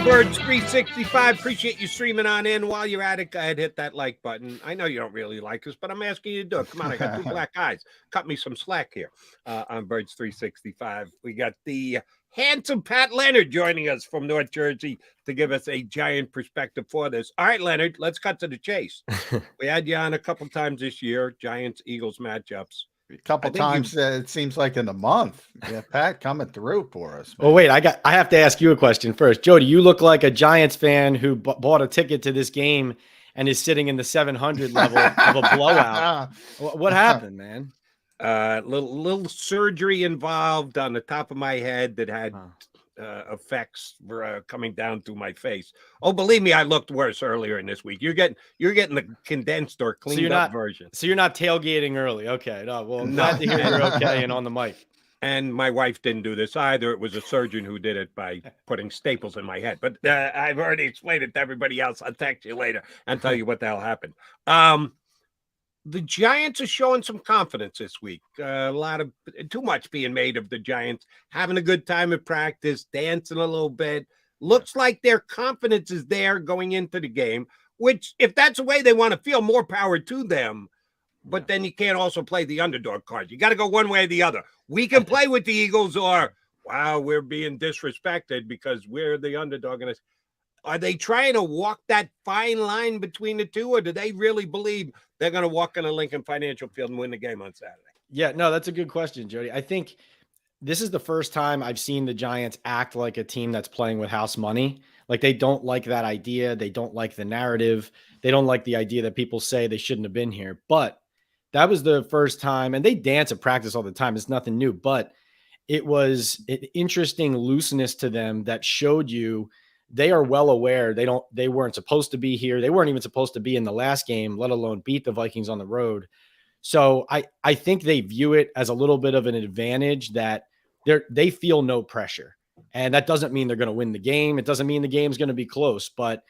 Birds 365. Appreciate you streaming on in. While you're at it, go ahead, hit that like button. I know you don't really like us, but I'm asking you to do it. Come on, I got two black eyes. Cut me some slack here on Birds 365. We got the handsome Pat Leonard joining us from North Jersey to give us a giant perspective for this. All right, Leonard, let's cut to the chase. We had you on a couple times this year, Giants-Eagles matchups. A couple times, it seems like in a month. Yeah, Pat coming through for us. Man. Well, wait, I have to ask you a question first. Jody, you look like a Giants fan who bought a ticket to this game and is sitting in the 700 level of a blowout. What happened, man? Little surgery involved on the top of my head that had effects for coming down through my face. Oh, believe me, I looked worse earlier in this week. You're getting the condensed or cleaned up version. So you're not tailgating early. Okay. No, well, I'm glad to hear you're okay and on the mic. And my wife didn't do this either. It was a surgeon who did it by putting staples in my head. But I've already explained it to everybody else. I'll text you later and tell you what the hell happened. The Giants are showing some confidence this week. Too much being made of the Giants, having a good time at practice, dancing a little bit. Looks like their confidence is there going into the game, which if that's the way they want to feel, more power to them. But then you can't also play the underdog card. You got to go one way or the other. We can play with the Eagles or, wow, we're being disrespected because we're the underdog. Are they trying to walk that fine line between the two, or do they really believe they're going to walk into Lincoln Financial Field and win the game on Saturday? Yeah, no, that's a good question, Jody. I think this is the first time I've seen the Giants act like a team that's playing with house money. Like they don't like that idea. They don't like the narrative. They don't like the idea that people say they shouldn't have been here. But that was the first time, and they dance at practice all the time. It's nothing new, but it was an interesting looseness to them that showed you they are well aware they weren't supposed to be here. They weren't even supposed to be in the last game, let alone beat the Vikings on the road. So I think they view it as a little bit of an advantage that they feel no pressure. And that doesn't mean they're going to win the game. It doesn't mean the game's going to be close, but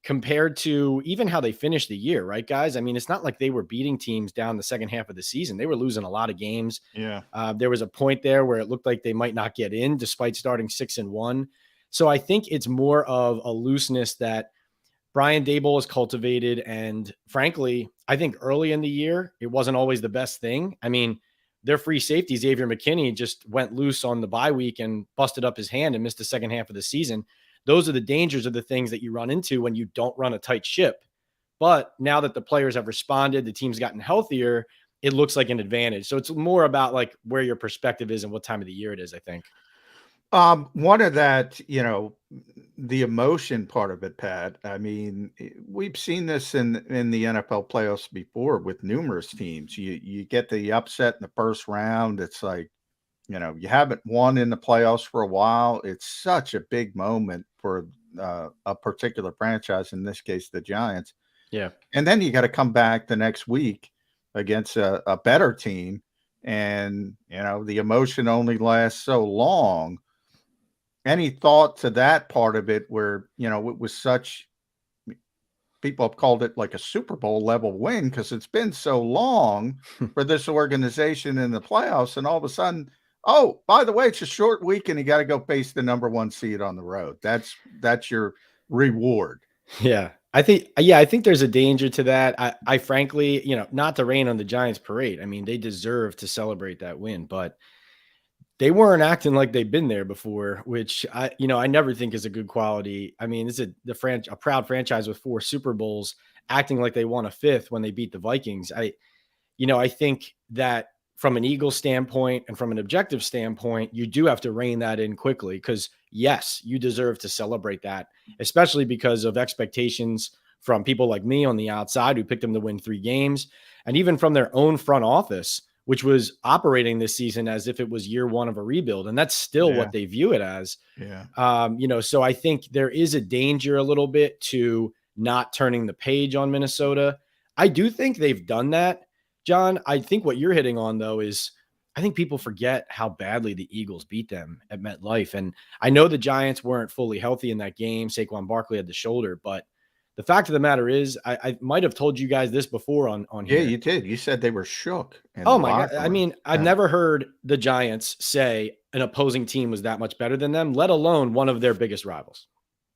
compared to even how they finished the year, right, guys? I mean, it's not like they were beating teams down the second half of the season. They were losing a lot of games. Yeah. There was a point there where it looked like they might not get in despite starting 6-1. So I think it's more of a looseness that Brian Daboll has cultivated. And frankly, I think early in the year, it wasn't always the best thing. I mean, their free safety, Xavier McKinney, just went loose on the bye week and busted up his hand and missed the second half of the season. Those are the dangers of the things that you run into when you don't run a tight ship. But now that the players have responded, the team's gotten healthier, it looks like an advantage. So it's more about like where your perspective is and what time of the year it is, I think. One of that, the emotion part of it, Pat. I mean, we've seen this in the NFL playoffs before with numerous teams. You get the upset in the first round. It's like, you haven't won in the playoffs for a while. It's such a big moment for a particular franchise, in this case, the Giants. Yeah. And then you got to come back the next week against a better team. And, the emotion only lasts so long. Any thought to that part of it where, it was such, people have called it like a Super Bowl level win because it's been so long for this organization in the playoffs. And all of a sudden, oh, by the way, it's a short week and you got to go face the number one seed on the road. That's your reward. Yeah. I think there's a danger to that. I frankly, not to rain on the Giants parade. I mean, they deserve to celebrate that win, but they weren't acting like they've been there before, which I never think is a good quality. I mean, it's a proud franchise with 4 Super Bowls acting like they won a 5th when they beat the Vikings. I think that from an Eagles standpoint and from an objective standpoint, you do have to rein that in quickly because yes, you deserve to celebrate that, especially because of expectations from people like me on the outside who picked them to win 3 games, and even from their own front office, which was operating this season as if it was year 1 of a rebuild. And that's still what they view it as. Yeah. So I think there is a danger a little bit to not turning the page on Minnesota. I do think they've done that, John. I think what you're hitting on, though, is I think people forget how badly the Eagles beat them at MetLife. And I know the Giants weren't fully healthy in that game. Saquon Barkley had the shoulder, but the fact of the matter is, I might have told you guys this before on here. Yeah, you did. You said they were shook. Oh my God. I mean, I've never heard the Giants say an opposing team was that much better than them, let alone one of their biggest rivals.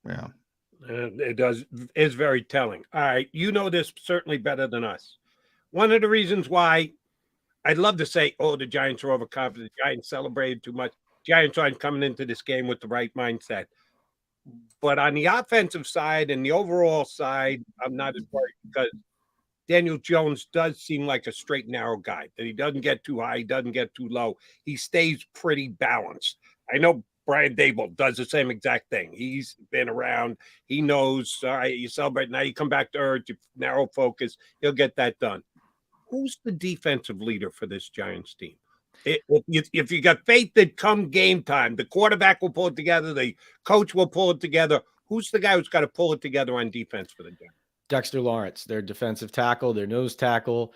Yeah. It is very telling. All right. You know this certainly better than us. One of the reasons why I'd love to say, oh, the Giants are overconfident. The Giants celebrated too much. Giants aren't coming into this game with the right mindset. But on the offensive side and the overall side, I'm not as worried because Daniel Jones does seem like a straight and narrow guy, that he doesn't get too high, he doesn't get too low. He stays pretty balanced. I know Brian Dable does the same exact thing. He's been around. He knows, all right, you celebrate, now you come back to earth, you narrow focus, he'll get that done. Who's the defensive leader for this Giants team? If you got faith that come game time, the quarterback will pull it together, the coach will pull it together. Who's the guy who's got to pull it together on defense for the Giants? Dexter Lawrence, their defensive tackle, their nose tackle,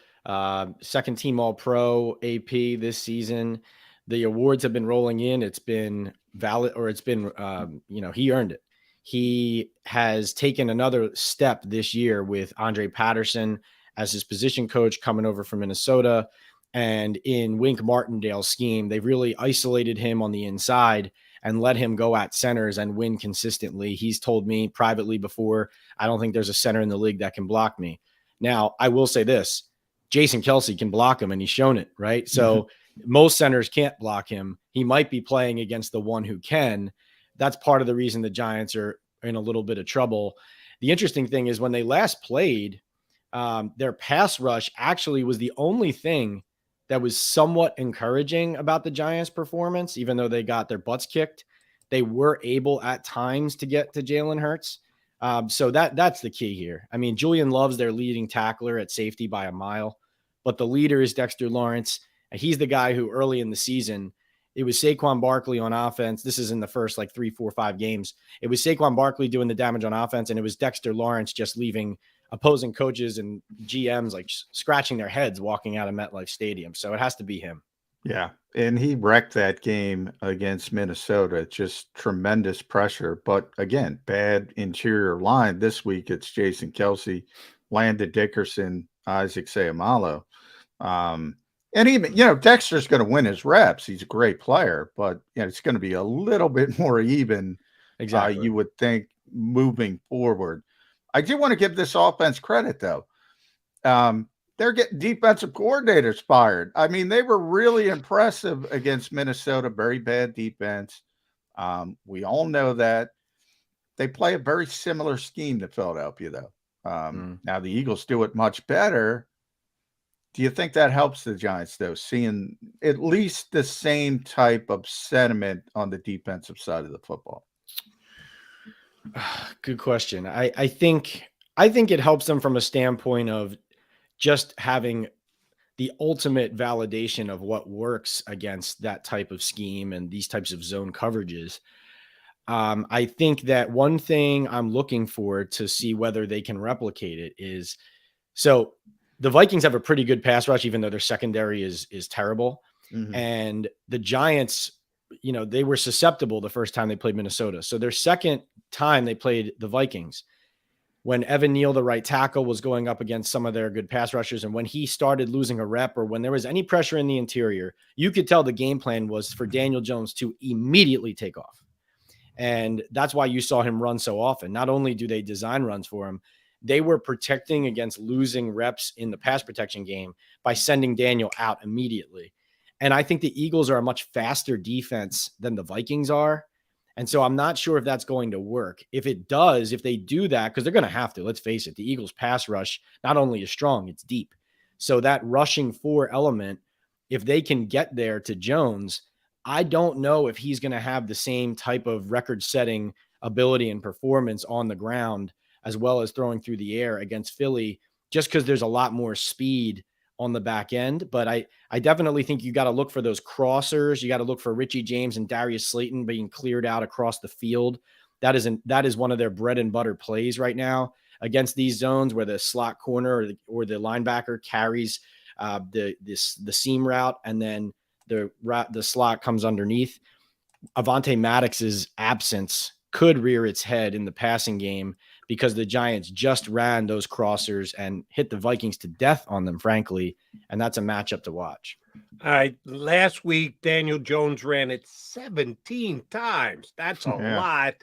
second team All-Pro AP this season. The awards have been rolling in. It's been valid, or it's been, he earned it. He has taken another step this year with Andre Patterson as his position coach coming over from Minnesota. And in Wink Martindale's scheme, they've really isolated him on the inside and let him go at centers and win consistently. He's told me privately before, I don't think there's a center in the league that can block me. Now, I will say this, Jason Kelce can block him, and he's shown it, right? So most centers can't block him. He might be playing against the one who can. That's part of the reason the Giants are in a little bit of trouble. The interesting thing is when they last played, their pass rush actually was the only thing that was somewhat encouraging about the Giants' performance. Even though they got their butts kicked, they were able at times to get to Jalen Hurts. So that's the key here. I mean, Julian Love's their leading tackler at safety by a mile, but the leader is Dexter Lawrence. And he's the guy who early in the season, it was Saquon Barkley on offense. This is in the first 3, 4, 5 games. It was Saquon Barkley doing the damage on offense, and it was Dexter Lawrence just leaving opposing coaches and GMs scratching their heads walking out of MetLife Stadium. So it has to be him. Yeah. And he wrecked that game against Minnesota. Just tremendous pressure. But again, bad interior line. This week it's Jason Kelce, Landon Dickerson, Isaac Seumalo. And even, Dexter's going to win his reps. He's a great player, but it's going to be a little bit more even. Exactly. You would think moving forward. I do want to give this offense credit, though. They're getting defensive coordinators fired. I mean, they were really impressive against Minnesota. Very bad defense. We all know that. They play a very similar scheme to Philadelphia, though. Now, the Eagles do it much better. Do you think that helps the Giants, though, seeing at least the same type of sentiment on the defensive side of the football? Good question. I think it helps them from a standpoint of just having the ultimate validation of what works against that type of scheme and these types of zone coverages. I think that one thing I'm looking for to see whether they can replicate it is, so the Vikings have a pretty good pass rush, even though their secondary is terrible. Mm-hmm. And the Giants, they were susceptible the first time they played Minnesota. So their second time they played the Vikings, when Evan Neal, the right tackle, was going up against some of their good pass rushers, and when he started losing a rep or when there was any pressure in the interior, you could tell the game plan was for Daniel Jones to immediately take off. And that's why you saw him run so often. Not only do they design runs for him, they were protecting against losing reps in the pass protection game by sending Daniel out immediately. And I think the Eagles are a much faster defense than the Vikings are. And so I'm not sure if that's going to work. If it does, if they do that, because they're going to have to, let's face it, the Eagles pass rush not only is strong, it's deep. So that rushing 4 element, if they can get there to Jones, I don't know if he's going to have the same type of record-setting ability and performance on the ground as well as throwing through the air against Philly, just because there's a lot more speed on the back end. But I definitely think you got to look for those crossers. You got to look for Richie James and Darius Slayton being cleared out across the field. That is one of their bread and butter plays right now against these zones where the slot corner or the linebacker carries the seam route, and then the slot comes underneath. Avonte Maddox's absence could rear its head in the passing game because the Giants just ran those crossers and hit the Vikings to death on them, frankly, and that's a matchup to watch. All right, last week, Daniel Jones ran it 17 times. That's a lot.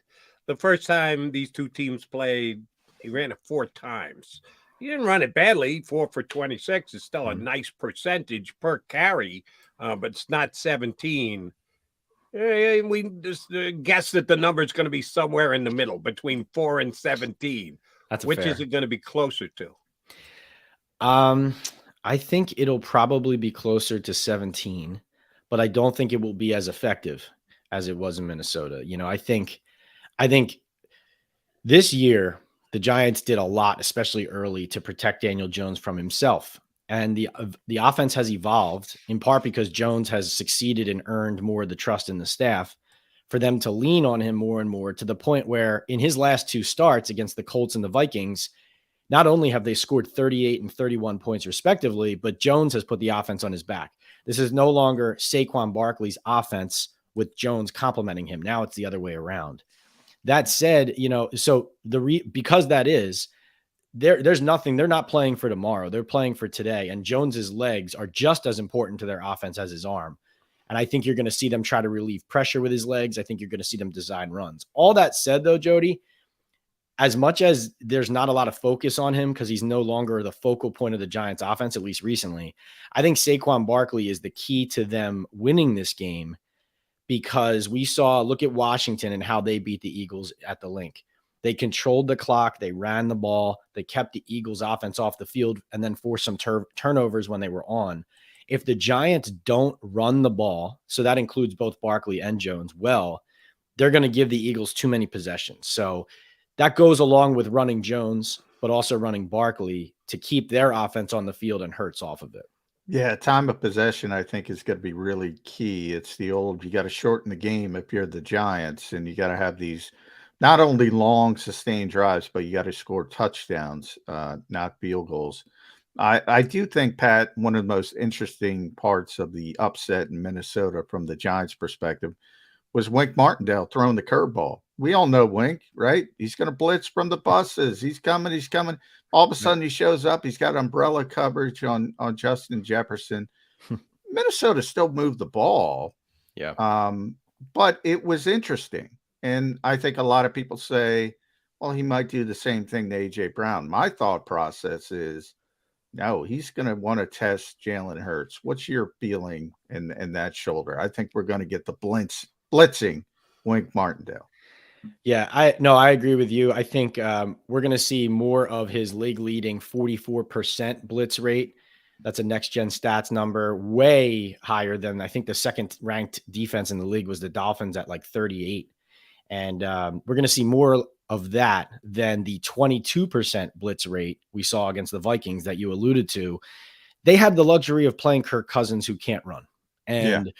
the first time these two teams played, he ran it 4 times. He didn't run it badly. 4 for 26 is still a nice percentage per carry, but it's not 17. We just guess that the number is going to be somewhere in the middle between 4 and 17. Which is it going to be closer to? I think it'll probably be closer to 17, but I don't think it will be as effective as it was in Minnesota. I think this year the Giants did a lot, especially early, to protect Daniel Jones from himself. And the offense has evolved in part because Jones has succeeded and earned more of the trust in the staff for them to lean on him more and more, to the point where in his last 2 starts against the Colts and the Vikings, not only have they scored 38 and 31 points respectively, but Jones has put the offense on his back. This is no longer Saquon Barkley's offense with Jones complimenting him. Now it's the other way around. That said, so because that is, there's nothing. They're not playing for tomorrow. They're playing for today. And Jones's legs are just as important to their offense as his arm. And I think you're going to see them try to relieve pressure with his legs. I think you're going to see them design runs. All that said, though, Jody, as much as there's not a lot of focus on him because he's no longer the focal point of the Giants offense, at least recently, I think Saquon Barkley is the key to them winning this game, because look at Washington and how they beat the Eagles at the Link. They controlled the clock. They ran the ball. They kept the Eagles offense off the field and then forced some turnovers when they were on. If the Giants don't run the ball, so that includes both Barkley and Jones, they're going to give the Eagles too many possessions. So that goes along with running Jones, but also running Barkley to keep their offense on the field and Hurts off of it. Yeah, time of possession, I think, is going to be really key. It's you got to shorten the game if you're the Giants, and you got to have these not only long, sustained drives, but you got to score touchdowns, not field goals. I do think, Pat, one of the most interesting parts of the upset in Minnesota from the Giants' perspective was Wink Martindale throwing the curveball. We all know Wink, right? He's going to blitz from the buses. He's coming. All of a sudden, he shows up. He's got umbrella coverage on Justin Jefferson. Minnesota still moved the ball. Yeah. But it was interesting. And I think a lot of people say, well, he might do the same thing to A.J. Brown. My thought process is, no, he's going to want to test Jalen Hurts. What's your feeling in that shoulder? I think we're going to get the blitzing Wink Martindale. Yeah, I agree with you. I think we're going to see more of his league-leading 44% blitz rate. That's a next-gen stats number, way higher than I think the second-ranked defense in the league was the Dolphins at like 38. And we're going to see more of that than the 22% blitz rate we saw against the Vikings that you alluded to. They have the luxury of playing Kirk Cousins, who can't run. And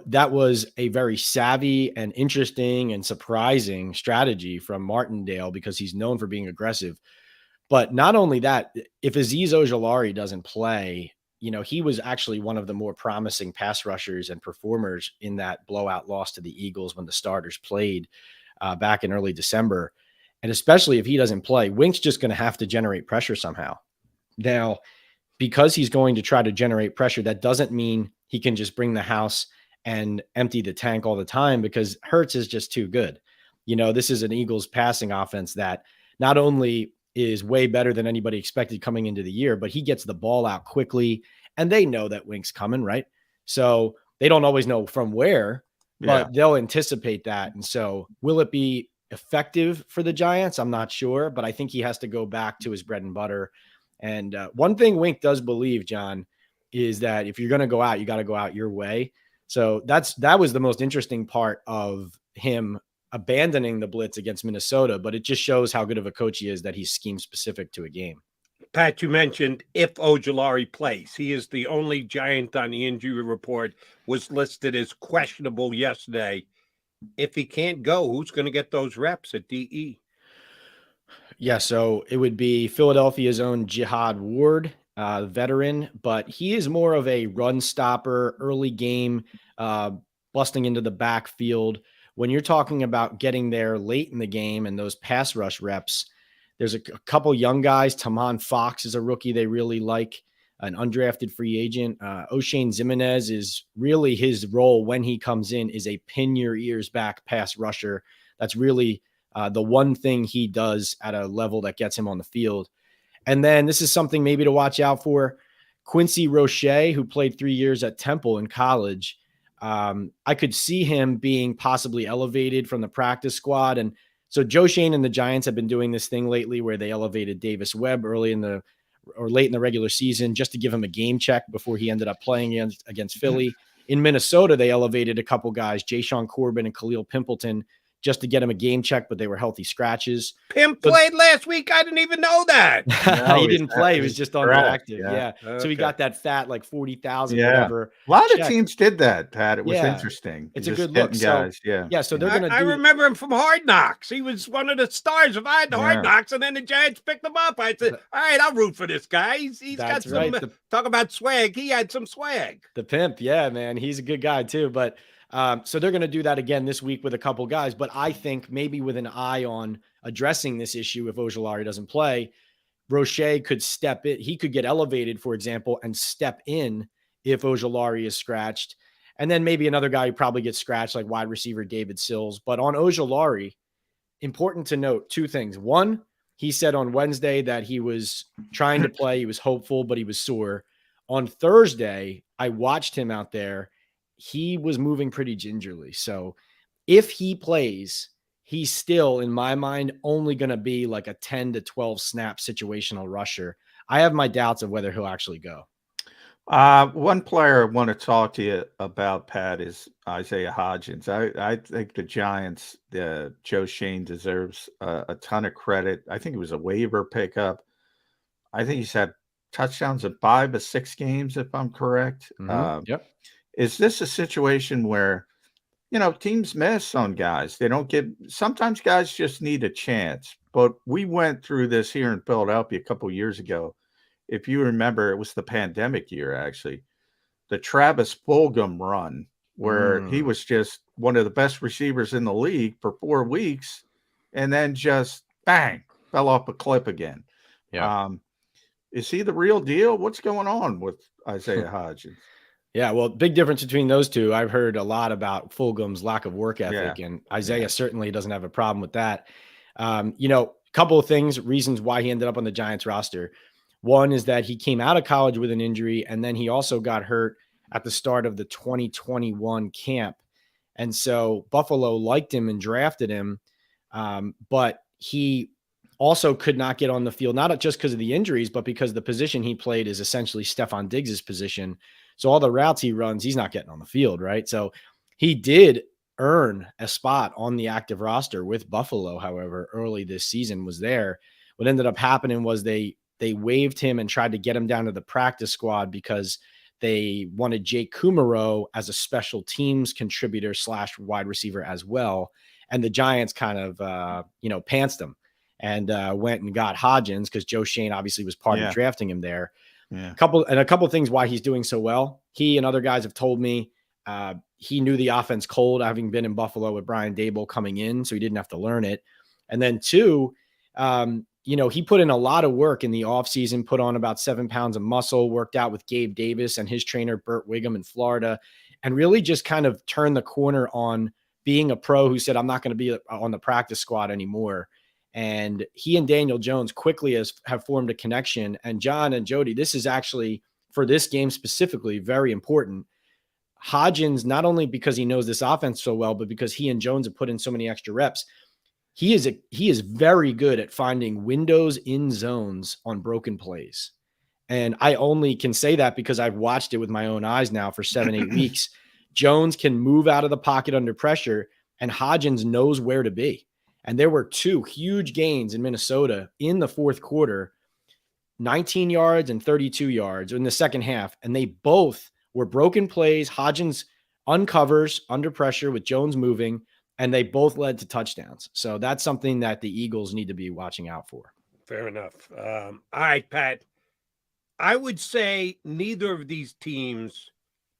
that was a very savvy and interesting and surprising strategy from Martindale because he's known for being aggressive. But not only that, if Azeez Ojulari doesn't play, he was actually one of the more promising pass rushers and performers in that blowout loss to the Eagles when the starters played back in early December. And especially if he doesn't play, Wink's just going to have to generate pressure somehow. Now, because he's going to try to generate pressure, that doesn't mean he can just bring the house and empty the tank all the time, because Hurts is just too good. This is an Eagles passing offense that not only is way better than anybody expected coming into the year, but he gets the ball out quickly, and they know that Wink's coming, right? So they don't always know from where, but they'll anticipate that. And so will it be effective for the Giants? I'm not sure, but I think he has to go back to his bread and butter. And one thing Wink does believe, John, is that if you're going to go out, you got to go out your way. So that was the most interesting part of him abandoning the blitz against Minnesota, but it just shows how good of a coach he is that he's scheme specific to a game. Pat, you mentioned if Ojulari plays. He is the only Giant on the injury report, was listed as questionable yesterday. If he can't go, who's going to get those reps at DE? Yeah, so it would be Philadelphia's own Jihad Ward, veteran, but he is more of a run stopper, early game, busting into the backfield. When you're talking about getting there late in the game and those pass rush reps, there's a couple young guys. Tamon Fox is a rookie they really like, an undrafted free agent. O'Shane Ximenez is really his role when he comes in is a pin your ears back pass rusher. That's really the one thing he does at a level that gets him on the field. And then this is something maybe to watch out for. Quincy Roche, who played 3 years at Temple in college, I could see him being possibly elevated from the practice squad. And so Joe Shane and the Giants have been doing this thing lately where they elevated Davis Webb late in the regular season just to give him a game check before he ended up playing against Philly. In Minnesota, they elevated a couple guys, Ja'Shawn Corbin and Khalil Pimpleton, just to get him a game check, but they were healthy scratches. Pimp played last week. I didn't even know that. No, he didn't play. He was just on the active. Yeah. Okay. So he got that fat, like 40,000, whatever. A lot check. of teams did that, Pat. It was interesting. It's a good look. Guys. So they're going to I remember him from Hard Knocks. He was one of the stars of Hard Knocks, and then the Giants picked him up. I said, all right, I'll root for this guy. He's got some, talk about swag. He had some swag. The pimp. Yeah, man. He's a good guy too. But so they're going to do that again this week with a couple guys. But I think maybe with an eye on addressing this issue, if Ojulari doesn't play, Roche could step in. He could get elevated, for example, and step in if Ojulari is scratched. And then maybe another guy who probably gets scratched, like wide receiver David Sills. But on Ojulari, important to note two things. One, he said on Wednesday that he was trying to play. He was hopeful, but he was sore. On Thursday, I watched him out there. He was moving pretty gingerly. So if he plays, he's still, in my mind, only going to be like a 10 to 12 snap situational rusher. I have my doubts of whether he'll actually go. One player I want to talk to you about, Pat, is Isaiah Hodgins. I think the Giants, Joe Shane deserves a ton of credit. I think it was a waiver pickup. I think he's had touchdowns in 5 of 6 games, if I'm correct. Yep. Is this a situation where, teams miss on guys? They don't get – sometimes guys just need a chance. But we went through this here in Philadelphia a couple years ago. If you remember, it was the pandemic year, actually. The Travis Fulgham run, where he was just one of the best receivers in the league for 4 weeks, and then just, bang, fell off a cliff again. Yeah. Is he the real deal? What's going on with Isaiah Hodgins? Yeah, well, big difference between those two. I've heard a lot about Fulgham's lack of work ethic, and Isaiah certainly doesn't have a problem with that. Couple of things, reasons why he ended up on the Giants roster. One is that he came out of college with an injury, and then he also got hurt at the start of the 2021 camp. And so Buffalo liked him and drafted him, but he also could not get on the field, not just because of the injuries, but because the position he played is essentially Stephon Diggs' position. So all the routes he runs, he's not getting on the field, right? So he did earn a spot on the active roster with Buffalo, however, early this season was there. What ended up happening was they waived him and tried to get him down to the practice squad because they wanted Jake Kumaro as a special teams contributor / wide receiver as well. And the Giants kind of, pantsed him and went and got Hodgins because Joe Shane obviously was part of drafting him there. Yeah. A couple of things why he's doing so well. He and other guys have told me he knew the offense cold, having been in Buffalo with Brian Daboll coming in, so he didn't have to learn it. And then 2, he put in a lot of work in the offseason, put on about 7 pounds of muscle, worked out with Gabe Davis and his trainer, Burt Wiggum in Florida, and really just kind of turned the corner on being a pro who said, I'm not going to be on the practice squad anymore. And he and Daniel Jones quickly have formed a connection. And John and Jody, this is actually, for this game specifically, very important. Hodgins, not only because he knows this offense so well, but because he and Jones have put in so many extra reps, he is very good at finding windows in zones on broken plays. And I only can say that because I've watched it with my own eyes now for 7-8 weeks. Jones can move out of the pocket under pressure, and Hodgins knows where to be. And there were 2 huge gains in Minnesota in the fourth quarter, 19 yards and 32 yards in the second half. And they both were broken plays. Hodgins uncovers under pressure with Jones moving, and they both led to touchdowns. So that's something that the Eagles need to be watching out for. Fair enough. All right, Pat. I would say neither of these teams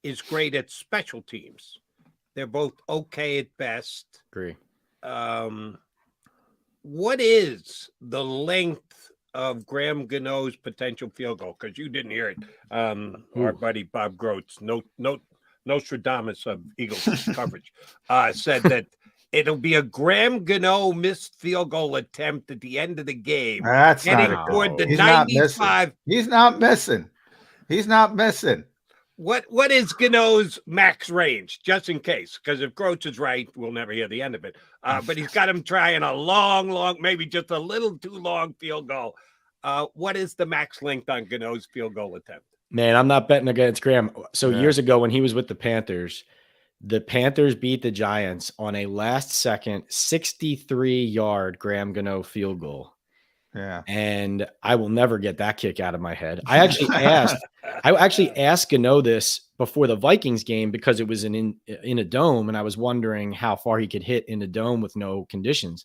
is great at special teams. They're both okay at best. Agree. What is the length of Graham Gano's potential field goal? Because you didn't hear it. Our buddy Bob Groats, Nostradamus of Eagles coverage, said that It'll be a Graham Gano missed field goal attempt at the end of the game. That's not Heading a toward the He's not 95. missing. He's not missing. He's not missing. What is Gano's max range, just in case? Because if Groats is right, we'll never hear the end of it. But he's got him trying a long, maybe just a little too long field goal. What is the max length on Gano's field goal attempt? Man, I'm not betting against Graham. So Yeah. years ago when he was with the Panthers beat the Giants on a last-second 63-yard Graham Gano field goal. Yeah. And I will never get that kick out of my head. I actually asked Gano this before the Vikings game because it was in a dome, and I was wondering how far he could hit in a dome with no conditions.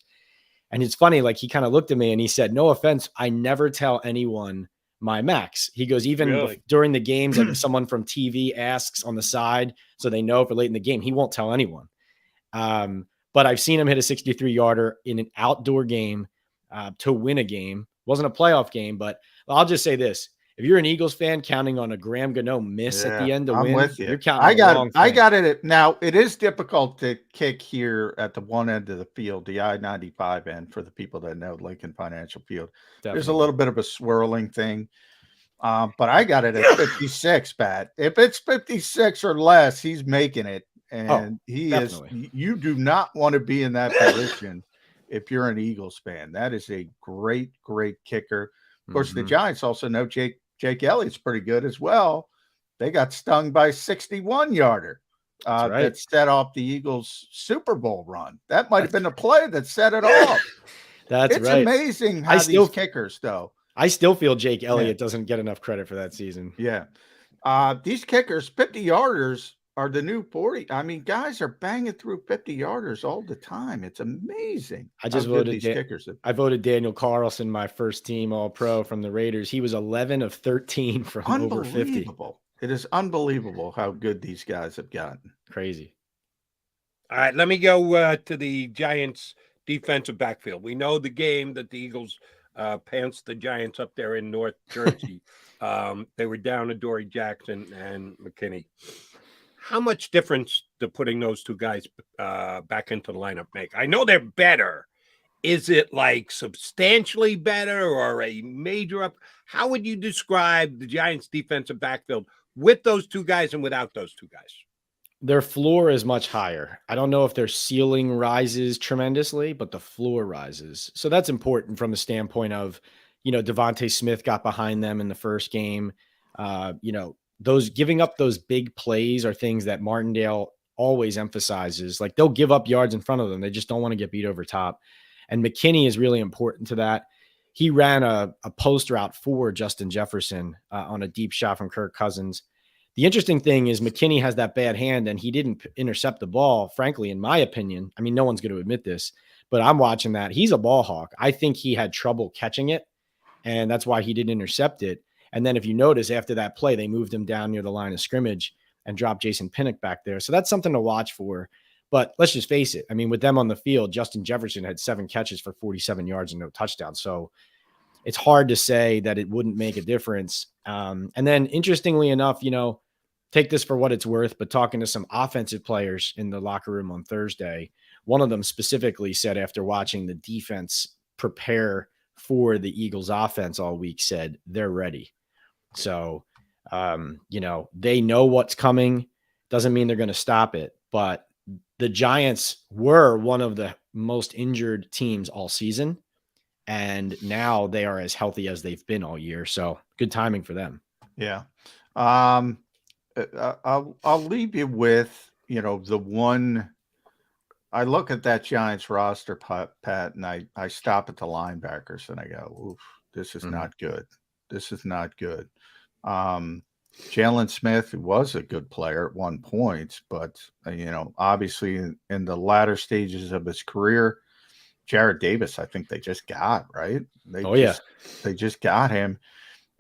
And it's funny, like he kind of looked at me and he said, "No offense, I never tell anyone my max." He goes, even during the games, like if someone from TV asks on the side so they know for late in the game, he won't tell anyone. But I've seen him hit a 63-yarder in an outdoor game to win a game. Wasn't a playoff game, but I'll just say this. If you're an Eagles fan counting on a Graham Gano miss at the end to I'm win, with you. You're counting I got it. Now, it is difficult to kick here at the one end of the field, the I-95 end, for the people that know Lincoln Financial Field. Definitely. There's a little bit of a swirling thing. But I got it at 56, Pat. If it's 56 or less, he's making it. And definitely. You do not want to be in that position if you're an Eagles fan. That is a great, great kicker. Of course, the Giants also know Jake Elliott's pretty good as well. They got stung by a 61-yarder that set off the Eagles' Super Bowl run. That might have been the play that set it off. It's amazing how these kickers, though. I still feel Jake Elliott doesn't get enough credit for that season. Yeah. These kickers, 50-yarders, are the new 40. I mean, guys are banging through 50-yarders all the time. It's amazing. I just voted kickers. I voted Daniel Carlson, my first team All-Pro from the Raiders. He was 11 of 13 from over 50. It is unbelievable how good these guys have gotten. Crazy. All right, let me go to the Giants defensive backfield. We know the game that the Eagles pants the Giants up there in North Jersey. They were down to Dory Jackson and McKinney. How much difference do putting those two guys back into the lineup make? I know they're better. Is it like substantially better or a major up? How would you describe the Giants defensive backfield with those two guys and without those two guys? Their floor is much higher. I don't know if their ceiling rises tremendously, but the floor rises. So that's important from the standpoint of, Devonta Smith got behind them in the first game. Those giving up those big plays are things that Martindale always emphasizes. Like they'll give up yards in front of them. They just don't want to get beat over top. And McKinney is really important to that. He ran a post route for Justin Jefferson on a deep shot from Kirk Cousins. The interesting thing is McKinney has that bad hand and he didn't intercept the ball, frankly, in my opinion. I mean, no one's going to admit this, but I'm watching that. He's a ball hawk. I think he had trouble catching it, and that's why he didn't intercept it. And then if you notice, after that play, they moved him down near the line of scrimmage and dropped Jason Pinnock back there. So that's something to watch for. But let's just face it. I mean, with them on the field, Justin Jefferson had 7 catches for 47 yards and no touchdown. So it's hard to say that it wouldn't make a difference. And then interestingly enough, take this for what it's worth, but talking to some offensive players in the locker room on Thursday, one of them specifically said after watching the defense prepare for the Eagles offense all week, said they're ready. So, they know what's coming. Doesn't mean they're going to stop it, but the Giants were one of the most injured teams all season. And now they are as healthy as they've been all year. So good timing for them. Yeah. I'll leave you with, the one. I look at that Giants roster, Pat, and I stop at the linebackers and I go, oof, this is not good. This is not good. Jalen Smith, who was a good player at one point, but, obviously in the latter stages of his career, Jared Davis, I think they just got, right? They just got him,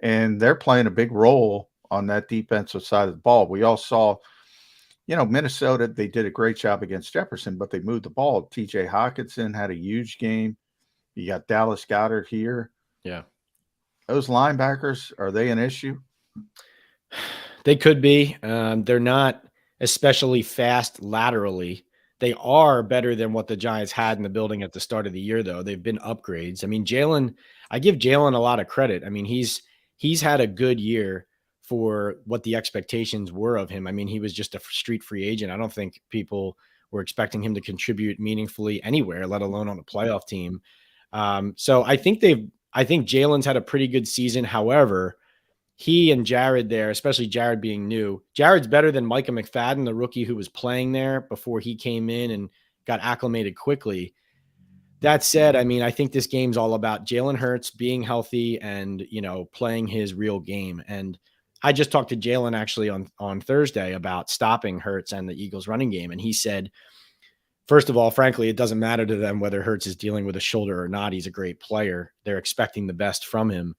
and they're playing a big role on that defensive side of the ball. We all saw, Minnesota, they did a great job against Jefferson, but they moved the ball. TJ Hawkinson had a huge game. You got Dallas Goedert here. Yeah. Those linebackers, are they an issue? They could be. They're not especially fast laterally. They are better than what the Giants had in the building at the start of the year, though. They've been upgrades. I mean, I give Jalen a lot of credit. I mean, he's had a good year for what the expectations were of him. I mean, he was just a street free agent. I don't think people were expecting him to contribute meaningfully anywhere, let alone on a playoff team. So I think Jalen's had a pretty good season. However, he and Jared there, especially Jared being new, Jared's better than Micah McFadden, the rookie who was playing there before he came in and got acclimated quickly. That said, I mean, I think this game's all about Jalen Hurts being healthy and, playing his real game. And I just talked to Jalen actually on Thursday about stopping Hurts and the Eagles running game. And he said, first of all, frankly, it doesn't matter to them whether Hurts is dealing with a shoulder or not. He's a great player. They're expecting the best from him.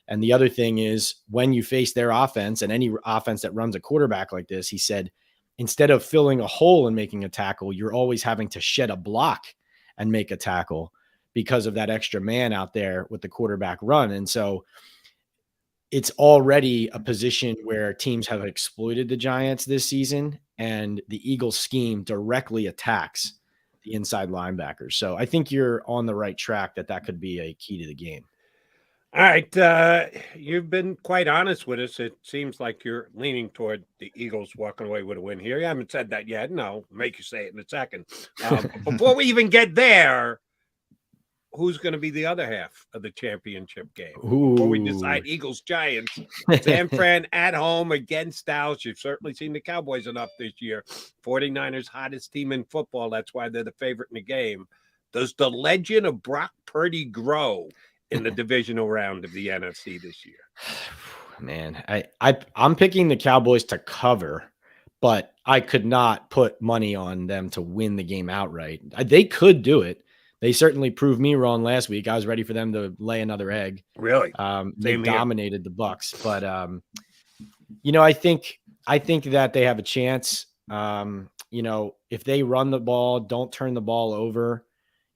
And the other thing is when you face their offense and any offense that runs a quarterback like this, he said, instead of filling a hole and making a tackle, you're always having to shed a block and make a tackle because of that extra man out there with the quarterback run. And so it's already a position where teams have exploited the Giants this season, and the Eagles scheme directly attacks the inside linebackers. So I think you're on the right track that could be a key to the game. All right. You've been quite honest with us. It seems like you're leaning toward the Eagles walking away with a win here. You haven't said that yet. No, make you say it in a second. Before we even get there, who's going to be the other half of the championship game? Before we decide Eagles Giants, San Fran at home against Dallas. You've certainly seen the Cowboys enough this year. 49ers hottest team in football. That's why they're the favorite in the game. Does the legend of Brock Purdy grow in the divisional round of the NFC this year? Man, I'm picking the Cowboys to cover, but I could not put money on them to win the game outright. They could do it. They certainly proved me wrong last week. I was ready for them to lay another egg. Really? They dominated the Bucs, but I think that they have a chance. If they run the ball, don't turn the ball over,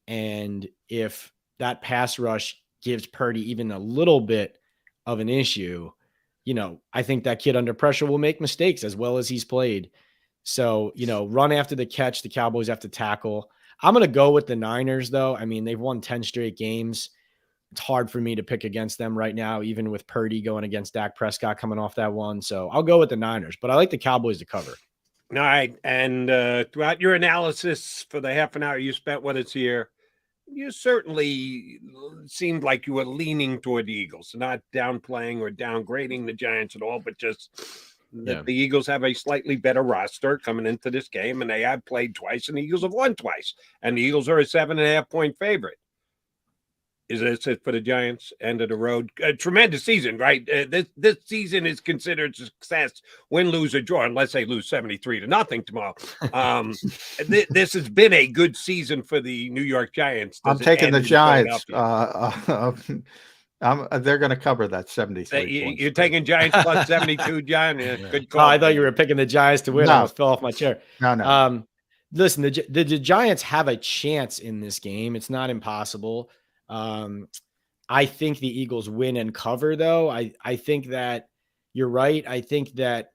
and if that pass rush gives Purdy even a little bit of an issue, I think that kid under pressure will make mistakes as well as he's played. So, run after the catch, the Cowboys have to tackle. I'm going to go with the Niners, though. I mean, they've won 10 straight games. It's hard for me to pick against them right now, even with Purdy going against Dak Prescott coming off that one. So I'll go with the Niners, but I like the Cowboys to cover. All right. And throughout your analysis for the half an hour you spent with us here, you certainly seemed like you were leaning toward the Eagles, not downplaying or downgrading the Giants at all, but just that the Eagles have a slightly better roster coming into this game, and they have played twice, and the Eagles have won twice, and the Eagles are a 7.5-point favorite. Is this it for the Giants? End of the road. A tremendous season, right? This season is considered a success, win, lose, or draw, unless they lose 73-0 tomorrow. This has been a good season for the New York Giants. I'm taking the Giants. They're going to cover that 73. You're taking Giants plus 72, John. Yeah, good call. Oh, I thought you were picking the Giants to win. No. I almost fell off my chair. No. Listen, the Giants have a chance in this game. It's not impossible. I think the Eagles win and cover, though. I think that you're right. I think that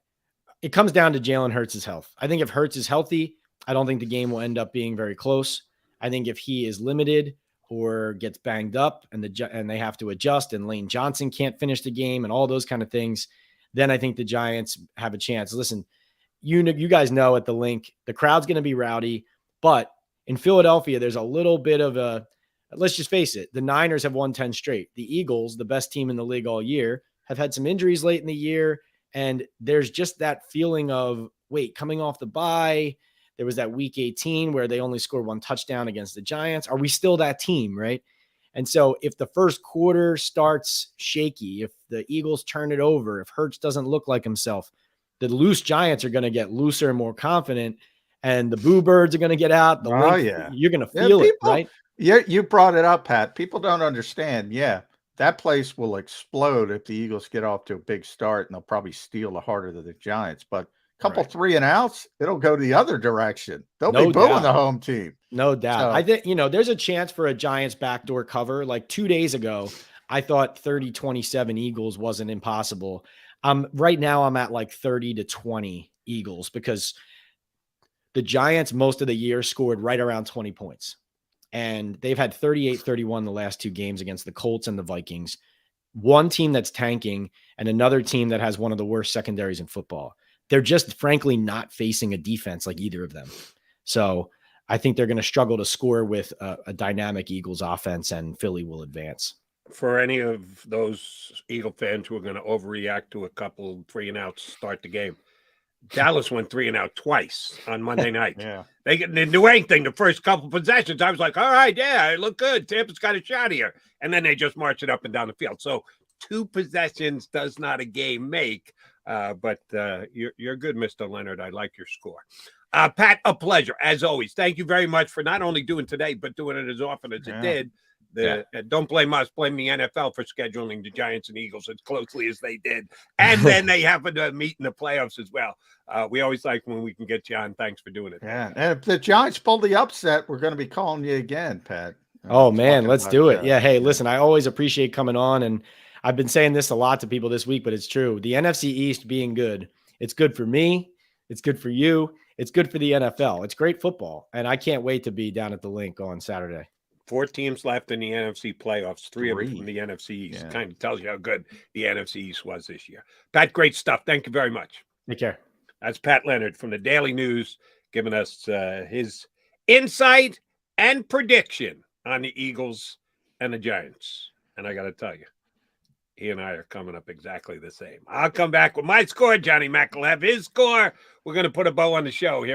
it comes down to Jalen Hurts' health. I think if Hurts is healthy, I don't think the game will end up being very close. I think if he is limited or gets banged up and they have to adjust and Lane Johnson can't finish the game and all those kind of things, then I think the Giants have a chance. Listen, you guys know at the link, the crowd's going to be rowdy, but in Philadelphia, there's a little bit of let's just face it, the Niners have won 10 straight. The Eagles, the best team in the league all year, have had some injuries late in the year. And there's just that feeling of, wait, coming off the bye, there was that week 18 where they only scored 1 touchdown against the Giants. Are we still that team, right? And so if the first quarter starts shaky, if the Eagles turn it over, if Hurts doesn't look like himself, the loose Giants are going to get looser and more confident, and the boo birds are going to get out. You're going to feel it, right? Yeah, you brought it up, Pat. People don't understand. Yeah, that place will explode if the Eagles get off to a big start, and they'll probably steal the heart of the Giants. But a couple 3-and-outs, it'll go the other direction. They'll be booing the home team. No doubt. So, I think, there's a chance for a Giants backdoor cover. Like 2 days ago, I thought 30-27 Eagles wasn't impossible. Right now I'm at like 30-20 Eagles because the Giants most of the year scored right around 20 points. And they've had 38-31 the last 2 games against the Colts and the Vikings. One team that's tanking and another team that has one of the worst secondaries in football. They're just frankly not facing a defense like either of them. So I think they're going to struggle to score with a dynamic Eagles offense, and Philly will advance. For any of those Eagle fans who are going to overreact to a couple 3-and-outs start the game, Dallas went 3-and-out twice on Monday night. Yeah. They didn't do anything the first couple possessions. I was like, all right, yeah, it looked good. Tampa's got a shot here. And then they just marched it up and down the field. So 2 possessions does not a game make. But you're good, Mr. Leonard. I like your score. Pat, a pleasure, as always. Thank you very much for not only doing today, but doing it as often as it did. Don't blame us, blame the NFL for scheduling the Giants and Eagles as closely as they did. And then they happen to meet in the playoffs as well. We always like when we can get you on. Thanks for doing it. Yeah. And if the Giants pull the upset, we're going to be calling you again, Pat. Oh, man, let's do it. Yeah. Hey, listen, I always appreciate coming on. And I've been saying this a lot to people this week, but it's true. The NFC East being good, it's good for me. It's good for you. It's good for the NFL. It's great football. And I can't wait to be down at the Link on Saturday. 4 teams left in the NFC playoffs, 3 of them from the NFC East. Yeah. Kind of tells you how good the NFC East was this year. Pat, great stuff. Thank you very much. Take care. That's Pat Leonard from the Daily News giving us his insight and prediction on the Eagles and the Giants. And I got to tell you, he and I are coming up exactly the same. I'll come back with my score. Johnny Mack will have his score. We're going to put a bow on the show here.